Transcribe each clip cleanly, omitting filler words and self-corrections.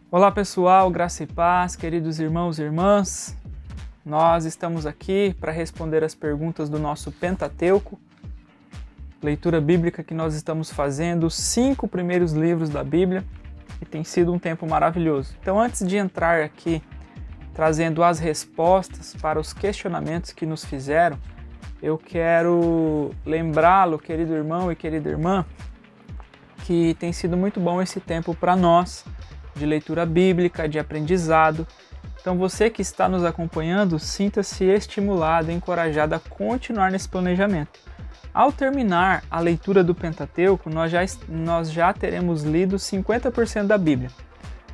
Olá pessoal, graça e paz, queridos irmãos e irmãs. Nós estamos aqui para responder as perguntas do nosso Pentateuco, leitura bíblica que nós estamos fazendo, os 5 primeiros livros da Bíblia, e tem sido um tempo maravilhoso. Então, antes de entrar aqui trazendo as respostas para os questionamentos que nos fizeram, eu quero lembrá-lo, querido irmão e querida irmã, que tem sido muito bom esse tempo para nós, de leitura bíblica, de aprendizado. Então você que está nos acompanhando, sinta-se estimulado e encorajado a continuar nesse planejamento. Ao terminar a leitura do Pentateuco, nós já teremos lido 50% da Bíblia.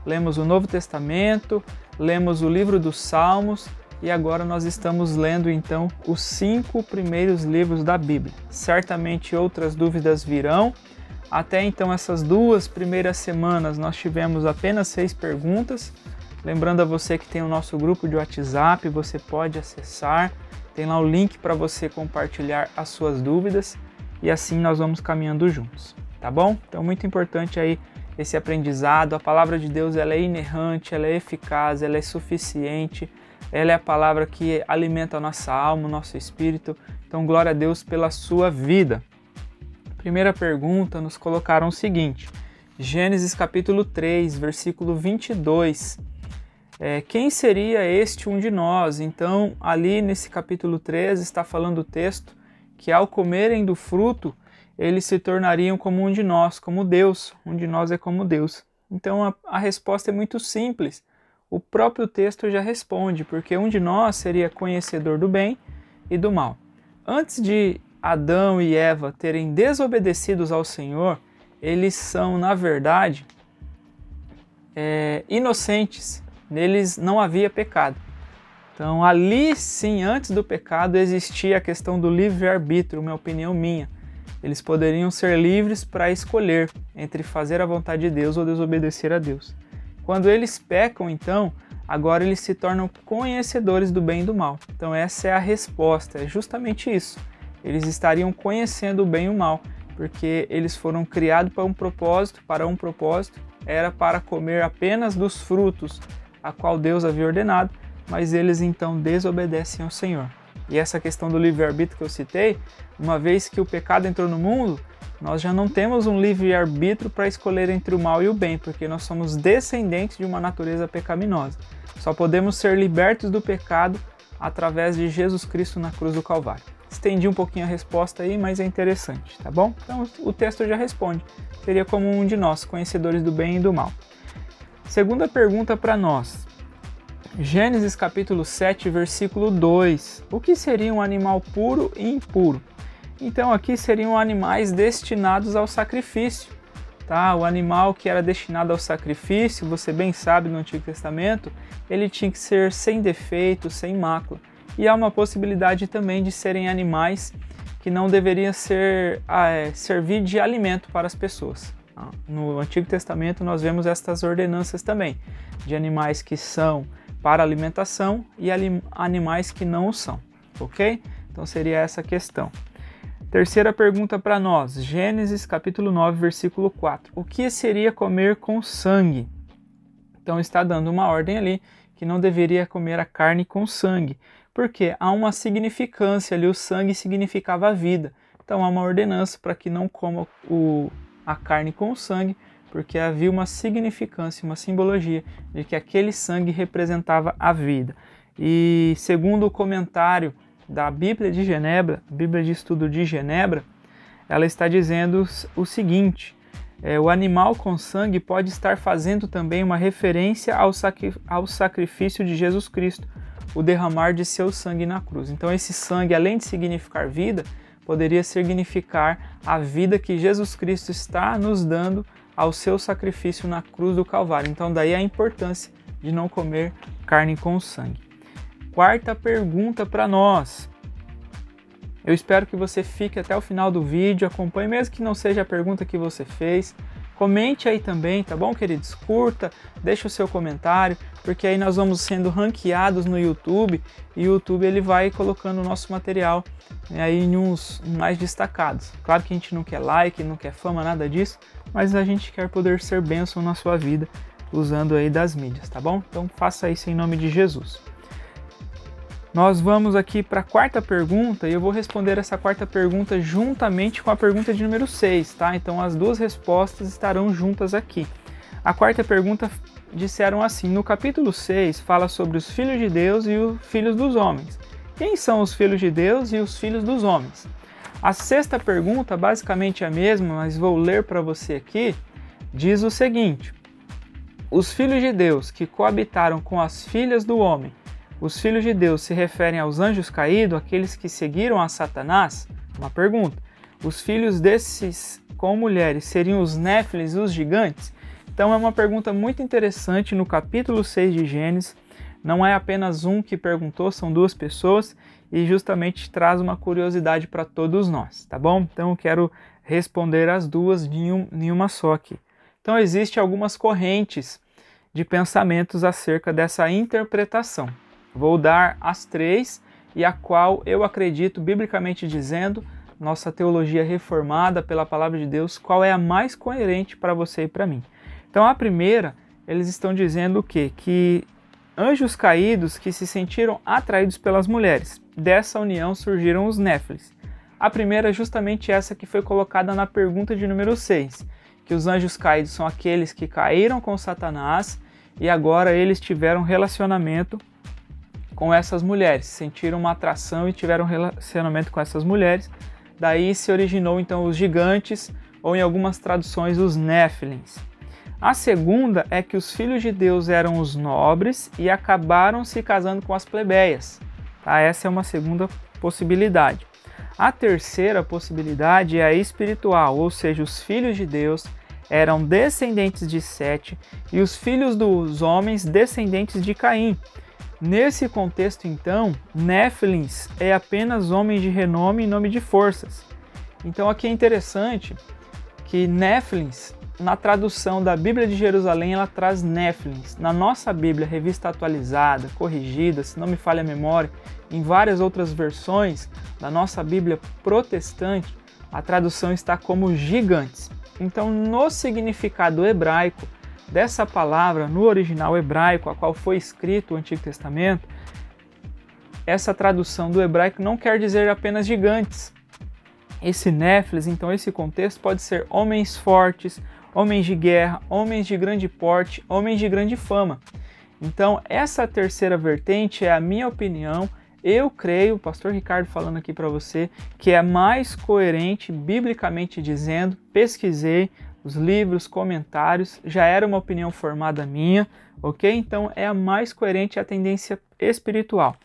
Lemos o Novo Testamento, lemos o livro dos Salmos e agora nós estamos lendo então os 5 primeiros livros da Bíblia. Certamente outras dúvidas virão. Até então, essas 2 primeiras semanas, nós tivemos apenas 6 perguntas. Lembrando a você que tem o nosso grupo de WhatsApp, você pode acessar. Tem lá o link para você compartilhar as suas dúvidas e assim nós vamos caminhando juntos, tá bom? Então, muito importante aí esse aprendizado. A palavra de Deus, ela é inerrante, ela é eficaz, ela é suficiente. Ela é a palavra que alimenta a nossa alma, o nosso espírito. Então, glória a Deus pela sua vida. Primeira pergunta, nos colocaram o seguinte, Gênesis capítulo 3, versículo 22. Quem seria este um de nós? Então, ali nesse capítulo 3 está falando o texto que ao comerem do fruto, eles se tornariam como um de nós, como Deus. Um de nós é como Deus. Então, a resposta é muito simples. O próprio texto já responde, porque um de nós seria conhecedor do bem e do mal. Antes de Adão e Eva terem desobedecidos ao Senhor, eles são, na verdade, inocentes. Neles não havia pecado. Então, ali sim, antes do pecado, existia a questão do livre-arbítrio, uma opinião minha. Eles poderiam ser livres para escolher entre fazer a vontade de Deus ou desobedecer a Deus. Quando eles pecam, então, agora eles se tornam conhecedores do bem e do mal. Então, essa é a resposta, é justamente isso. Eles estariam conhecendo o bem e o mal, porque eles foram criados para um propósito, era para comer apenas dos frutos, a qual Deus havia ordenado, mas eles então desobedecem ao Senhor. E essa questão do livre-arbítrio que eu citei, uma vez que o pecado entrou no mundo, nós já não temos um livre-arbítrio para escolher entre o mal e o bem, porque nós somos descendentes de uma natureza pecaminosa. Só podemos ser libertos do pecado através de Jesus Cristo na cruz do Calvário. Estendi um pouquinho a resposta aí, mas é interessante, tá bom? Então o texto já responde. Seria como um de nós, conhecedores do bem e do mal. Segunda pergunta para nós. Gênesis capítulo 7, versículo 2. O que seria um animal puro e impuro? Então aqui seriam animais destinados ao sacrifício. Tá? O animal que era destinado ao sacrifício, você bem sabe no Antigo Testamento, ele tinha que ser sem defeito, sem mácula. E há uma possibilidade também de serem animais que não deveriam servir de alimento para as pessoas. No Antigo Testamento nós vemos estas ordenanças também, de animais que são para alimentação e animais que não o são, ok? Então seria essa a questão. Terceira pergunta para nós, Gênesis capítulo 9, versículo 4. O que seria comer com sangue? Então está dando uma ordem ali que não deveria comer a carne com sangue. Porque há uma significância ali, o sangue significava a vida. Então há uma ordenança para que não coma a carne com o sangue, porque havia uma significância, uma simbologia de que aquele sangue representava a vida. E segundo o comentário da Bíblia de Genebra, Bíblia de Estudo de Genebra, ela está dizendo o seguinte, o animal com sangue pode estar fazendo também uma referência ao sacrifício de Jesus Cristo, o derramar de seu sangue na cruz. Então esse sangue, além de significar vida, poderia significar a vida que Jesus Cristo está nos dando ao seu sacrifício na cruz do Calvário. Então daí a importância de não comer carne com sangue. Quarta pergunta para nós. Eu espero que você fique até o final do vídeo, acompanhe, mesmo que não seja a pergunta que você fez. Comente aí também, tá bom, queridos? Curta, deixa o seu comentário, porque aí nós vamos sendo ranqueados no YouTube e o YouTube ele vai colocando o nosso material aí em uns mais destacados. Claro que a gente não quer like, não quer fama, nada disso, mas a gente quer poder ser bênção na sua vida usando aí das mídias, tá bom? Então faça isso em nome de Jesus. Nós vamos aqui para a quarta pergunta e eu vou responder essa quarta pergunta juntamente com a pergunta de número 6, tá? Então as duas respostas estarão juntas aqui. A quarta pergunta disseram assim: no capítulo 6 fala sobre os filhos de Deus e os filhos dos homens. Quem são os filhos de Deus e os filhos dos homens? A sexta pergunta, basicamente a mesma, mas vou ler para você aqui, diz o seguinte: os filhos de Deus que coabitaram com as filhas do homem, os filhos de Deus se referem aos anjos caídos, aqueles que seguiram a Satanás? Uma pergunta. Os filhos desses com mulheres seriam os néfilis, os gigantes? Então é uma pergunta muito interessante no capítulo 6 de Gênesis. Não é apenas um que perguntou, são duas pessoas e justamente traz uma curiosidade para todos nós, tá bom? Então eu quero responder as duas em uma só aqui. Então existem algumas correntes de pensamentos acerca dessa interpretação. Vou dar as três e a qual eu acredito, biblicamente dizendo, nossa teologia reformada pela palavra de Deus, qual é a mais coerente para você e para mim. Então a primeira, eles estão dizendo o quê? Que anjos caídos que se sentiram atraídos pelas mulheres. Dessa união surgiram os néfilis. A primeira é justamente essa que foi colocada na pergunta de número 6, que os anjos caídos são aqueles que caíram com Satanás e agora eles tiveram relacionamento com essas mulheres, sentiram uma atração e tiveram relacionamento com essas mulheres. Daí se originou então os gigantes, ou em algumas traduções os néfilins. A segunda é que os filhos de Deus eram os nobres e acabaram se casando com as plebeias. Tá? Essa é uma segunda possibilidade. A terceira possibilidade é a espiritual, ou seja, os filhos de Deus eram descendentes de Sete e os filhos dos homens descendentes de Caim. Nesse contexto, então, néfilins é apenas homens de renome e nome de forças. Então aqui é interessante que néfilins, na tradução da Bíblia de Jerusalém, ela traz néfilins. Na nossa Bíblia, revista atualizada, corrigida, se não me falha a memória, em várias outras versões da nossa Bíblia protestante, a tradução está como gigantes. Então, no significado hebraico dessa palavra, no original hebraico, a qual foi escrito o Antigo Testamento, essa tradução do hebraico não quer dizer apenas gigantes. Esse néfilis, então esse contexto pode ser homens fortes, homens de guerra, homens de grande porte, homens de grande fama. Então essa terceira vertente é a minha opinião, eu creio, o pastor Ricardo falando aqui para você, que é mais coerente biblicamente dizendo, pesquisei os livros, comentários, já era uma opinião formada minha, ok? Então é a mais coerente a tendência espiritual,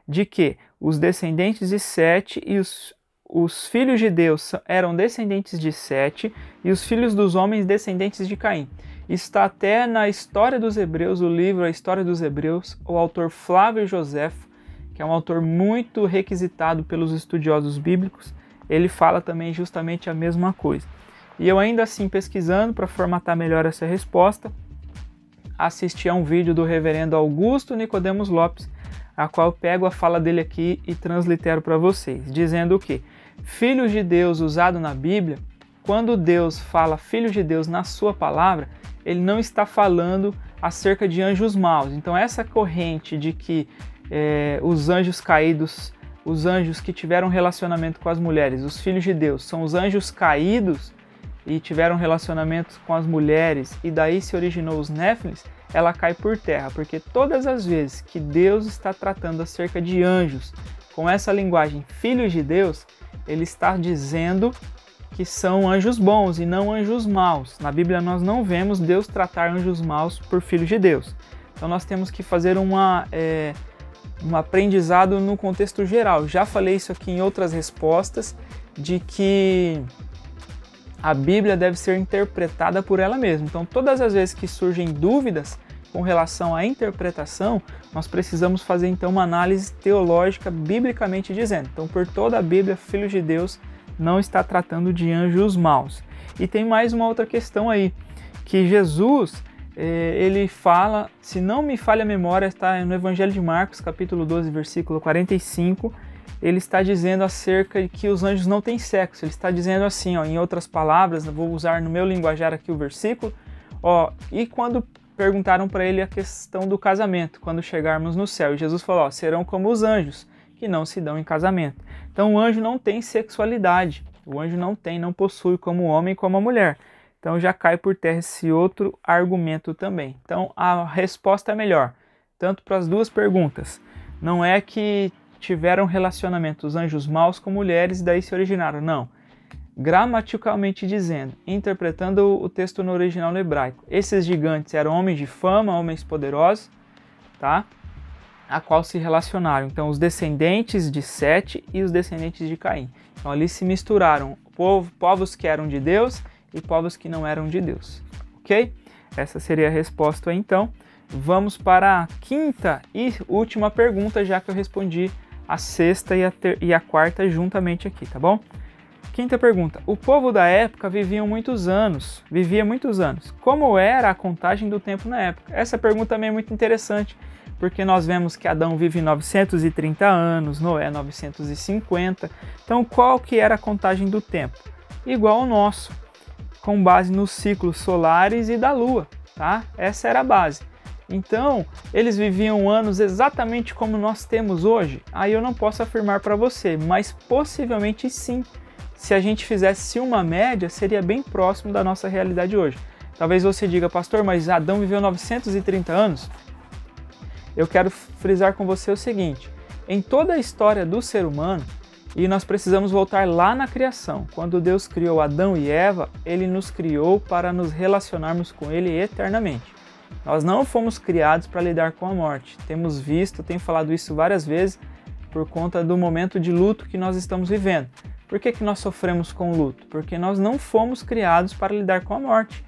de que os descendentes de Sete e os filhos de Deus eram descendentes de Sete e os filhos dos homens descendentes de Caim. Está até na História dos Hebreus, o livro A História dos Hebreus, o autor Flávio Joséfo, que é um autor muito requisitado pelos estudiosos bíblicos, ele fala também justamente a mesma coisa. E eu ainda assim, pesquisando para formatar melhor essa resposta, assisti a um vídeo do reverendo Augusto Nicodemos Lopes, a qual eu pego a fala dele aqui e translitero para vocês, dizendo o quê? Filhos de Deus usado na Bíblia, quando Deus fala filhos de Deus na sua palavra, ele não está falando acerca de anjos maus. Então essa corrente de que os anjos caídos, os anjos que tiveram relacionamento com as mulheres, os filhos de Deus, são os anjos caídos e tiveram relacionamentos com as mulheres e daí se originou os néfilis, ela cai por terra, porque todas as vezes que Deus está tratando acerca de anjos com essa linguagem filhos de Deus, ele está dizendo que são anjos bons e não anjos maus. Na Bíblia nós não vemos Deus tratar anjos maus por filhos de Deus. Então nós temos que fazer um aprendizado no contexto geral. Já falei isso aqui em outras respostas, de que a Bíblia deve ser interpretada por ela mesma. Então todas as vezes que surgem dúvidas com relação à interpretação, nós precisamos fazer então uma análise teológica biblicamente dizendo. Então por toda a Bíblia, filhos de Deus não está tratando de anjos maus. E tem mais uma outra questão aí, que Jesus, ele fala, se não me falha a memória, está no Evangelho de Marcos, capítulo 12, versículo 45, ele está dizendo acerca de que os anjos não têm sexo. Ele está dizendo assim, ó, em outras palavras, vou usar no meu linguajar aqui o versículo, ó, e quando perguntaram para ele a questão do casamento, quando chegarmos no céu. E Jesus falou, ó, serão como os anjos, que não se dão em casamento. Então o anjo não tem sexualidade, o anjo não possui como o homem e como a mulher. Então já cai por terra esse outro argumento também. Então a resposta é melhor, tanto para as duas perguntas. Não é que tiveram relacionamento os anjos maus com mulheres e daí se originaram, não. Gramaticalmente dizendo, interpretando o texto no original no hebraico, esses gigantes eram homens de fama, homens poderosos, tá? A qual se relacionaram, então, os descendentes de Sete e os descendentes de Caim. Então ali se misturaram povos que eram de Deus e povos que não eram de Deus, ok? Essa seria a resposta então. Vamos para a quinta e última pergunta, já que eu respondi a sexta e a quarta juntamente aqui, tá bom? Quinta pergunta. O povo da época vivia muitos anos. Como era a contagem do tempo na época? Essa pergunta também é muito interessante, porque nós vemos que Adão vive 930 anos, Noé 950. Então, qual que era a contagem do tempo? Igual ao nosso, com base nos ciclos solares e da Lua, tá? Essa era a base. Então, eles viviam anos exatamente como nós temos hoje? Aí eu não posso afirmar para você, mas possivelmente sim. Se a gente fizesse uma média, seria bem próximo da nossa realidade hoje. Talvez você diga, pastor, mas Adão viveu 930 anos? Eu quero frisar com você o seguinte, em toda a história do ser humano, e nós precisamos voltar lá na criação, quando Deus criou Adão e Eva, Ele nos criou para nos relacionarmos com Ele eternamente. Nós não fomos criados para lidar com a morte. Temos visto, tenho falado isso várias vezes, por conta do momento de luto que nós estamos vivendo. Por que nós sofremos com o luto? Porque nós não fomos criados para lidar com a morte.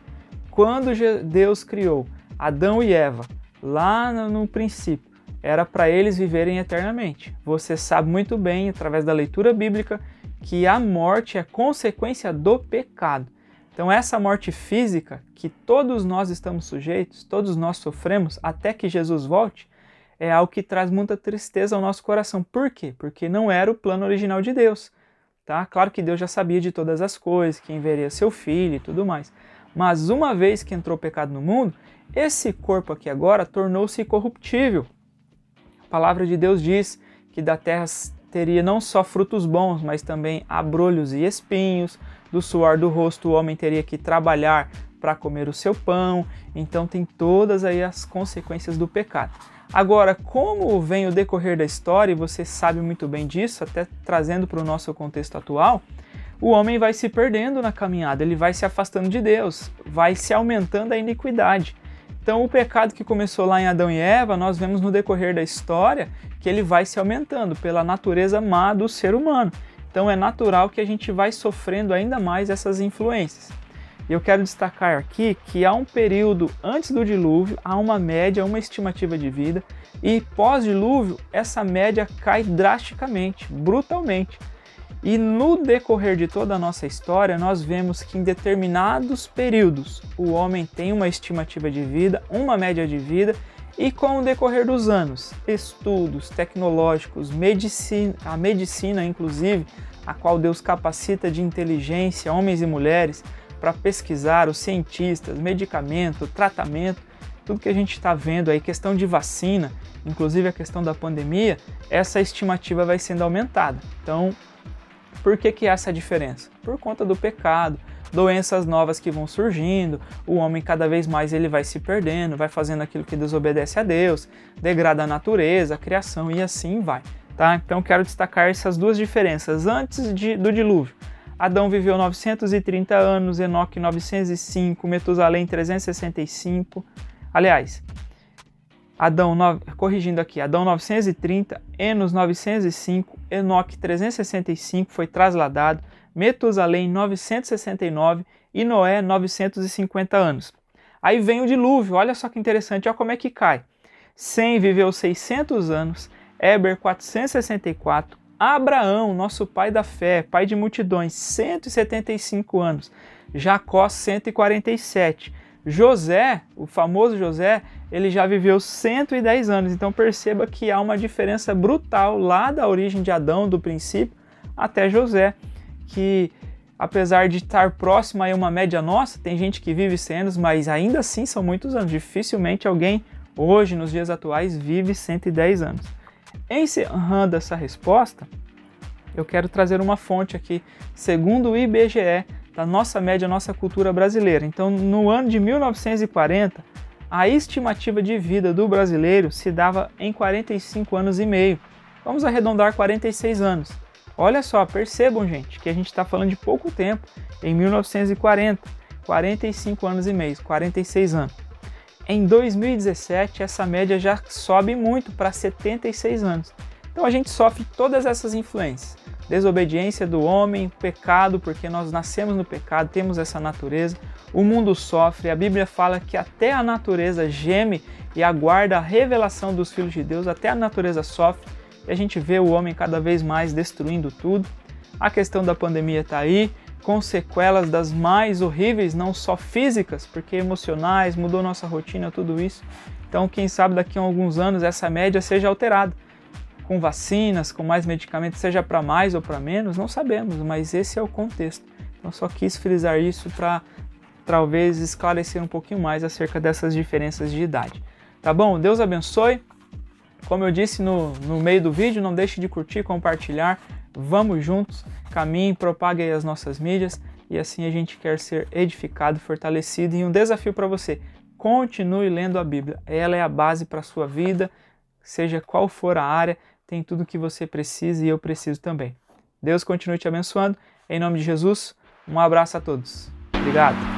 Quando Deus criou Adão e Eva, lá no princípio, era para eles viverem eternamente. Você sabe muito bem, através da leitura bíblica, que a morte é consequência do pecado. Então essa morte física, que todos nós estamos sujeitos, todos nós sofremos, até que Jesus volte, é algo que traz muita tristeza ao nosso coração. Por quê? Porque não era o plano original de Deus. Tá? Claro que Deus já sabia de todas as coisas, que enviaria seu filho e tudo mais. Mas uma vez que entrou o pecado no mundo, esse corpo aqui agora tornou-se corruptível. A palavra de Deus diz que da terra teria não só frutos bons, mas também abrolhos e espinhos. Do suor do rosto o homem teria que trabalhar para comer o seu pão. Então tem todas aí as consequências do pecado. Agora, como vem o decorrer da história, e você sabe muito bem disso, até trazendo para o nosso contexto atual, o homem vai se perdendo na caminhada, ele vai se afastando de Deus, vai se aumentando a iniquidade. Então o pecado que começou lá em Adão e Eva, nós vemos no decorrer da história que ele vai se aumentando pela natureza má do ser humano. Então é natural que a gente vai sofrendo ainda mais essas influências. E eu quero destacar aqui que há um período antes do dilúvio, há uma média, uma estimativa de vida, e pós-dilúvio essa média cai drasticamente, brutalmente. E no decorrer de toda a nossa história, nós vemos que em determinados períodos o homem tem uma estimativa de vida, uma média de vida, e com o decorrer dos anos, estudos tecnológicos, a medicina inclusive, a qual Deus capacita de inteligência homens e mulheres, para pesquisar, os cientistas, medicamento, tratamento, tudo que a gente está vendo aí, questão de vacina, inclusive a questão da pandemia, essa estimativa vai sendo aumentada. Então, por que há essa diferença? Por conta do pecado, doenças novas que vão surgindo, o homem cada vez mais ele vai se perdendo, vai fazendo aquilo que desobedece a Deus, degrada a natureza, a criação e assim vai. Tá? Então, quero destacar essas duas diferenças. Antes do dilúvio, Adão viveu 930 anos, Enoque 905, Metusalém 365. Aliás, Adão 930, Enos 905, Enoque 365 foi trasladado, Metusalém 969 e Noé 950 anos. Aí vem o dilúvio, olha só que interessante, olha como é que cai. Sem viveu 600 anos, Éber 464, Abraão, nosso pai da fé, pai de multidões, 175 anos, Jacó 147, José, o famoso José, ele já viveu 110 anos, então perceba que há uma diferença brutal lá da origem de Adão, do princípio, até José, que apesar de estar próximo a uma média nossa, tem gente que vive 100 anos, mas ainda assim são muitos anos. Dificilmente alguém hoje, nos dias atuais, vive 110 anos. Encerrando essa resposta, eu quero trazer uma fonte aqui, segundo o IBGE, da nossa média, nossa cultura brasileira. Então, no ano de 1940, a estimativa de vida do brasileiro se dava em 45 anos e meio. Vamos arredondar 46 anos. Olha só, percebam, gente, que a gente está falando de pouco tempo, em 1940, 45 anos e meio, 46 anos. Em 2017, essa média já sobe muito para 76 anos. Então a gente sofre todas essas influências. Desobediência do homem, pecado, porque nós nascemos no pecado, temos essa natureza. O mundo sofre, a Bíblia fala que até a natureza geme e aguarda a revelação dos filhos de Deus, até a natureza sofre. E a gente vê o homem cada vez mais destruindo tudo. A questão da pandemia está aí, com sequelas das mais horríveis, não só físicas, porque emocionais, mudou nossa rotina, tudo isso. Então, quem sabe daqui a alguns anos essa média seja alterada. Com vacinas, com mais medicamentos, seja para mais ou para menos, não sabemos, mas esse é o contexto. Então, só quis frisar isso para talvez esclarecer um pouquinho mais acerca dessas diferenças de idade. Tá bom? Deus abençoe. Como eu disse no meio do vídeo, não deixe de curtir, compartilhar. Vamos juntos, caminhe, propague aí as nossas mídias e assim a gente quer ser edificado, fortalecido. E um desafio para você, continue lendo a Bíblia. Ela é a base para a sua vida, seja qual for a área, tem tudo que você precisa e eu preciso também. Deus continue te abençoando. Em nome de Jesus, um abraço a todos. Obrigado.